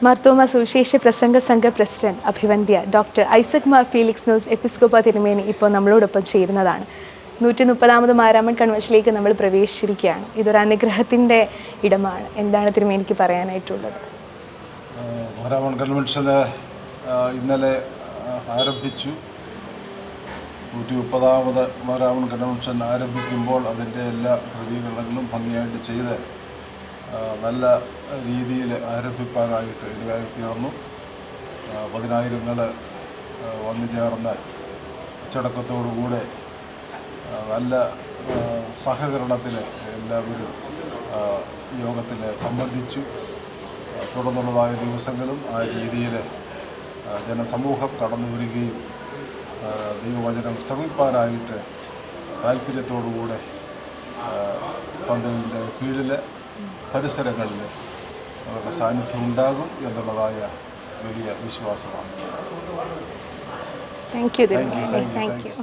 മാർത്തോമ സുവിശേഷ പ്രസംഗ സംഘ പ്രസിഡന്റ് അഭിവന്ദ്യ doctor Isaac Mar Philoxenos Episcopa തിരുമേനി ഇപ്പോൾ നമ്മളോടൊപ്പം ചേരുന്നതാണ്. 130ാമത് മാരാമൺ കൺവെൻഷനിലേക്ക് നമ്മൾ പ്രവേശിച്ചിരിക്കുകയാണ്. ഇതൊരു അനുഗ്രഹത്തിൻ്റെ ഇടമാണ്. എന്താണ് തിരുമേനിക്ക് പറയാനായിട്ടുള്ളത്? മാരാമൺ കൺവെൻഷന് ഇന്നലെ ആരംഭിച്ചു. 130ാമത് മാരാമൺ കൺവെൻഷൻ ആരംഭിക്കുമ്പോൾ അതിൻ്റെ എല്ലാ ക്രമീകരണങ്ങളും ഭംഗിയായിട്ട് ചെയ്ത് നല്ല രീതിയിൽ ആരംഭിക്കാനായിട്ട് ഇടയായി തീർന്നു. പതിനായിരങ്ങൾ വന്നു ചേർന്ന് അച്ചടക്കത്തോടുകൂടെ നല്ല സഹകരണത്തിൽ എല്ലാവരും യോഗത്തിൽ സംബന്ധിച്ചു. തുടർന്നുള്ളതായ ദിവസങ്ങളും ആ രീതിയിൽ ജനസമൂഹം കടന്നു വരികയും ദൈവവചനം ശ്രമിപ്പാനായിട്ട് താല്പര്യത്തോടുകൂടെ പന്തലിൻ്റെ കീഴിൽ പരിസരങ്ങളിൽ അവരുടെ സാന്നിധ്യം ഉണ്ടാകും എന്നുള്ളതായ വലിയ വിശ്വാസമാണ്. Thank you.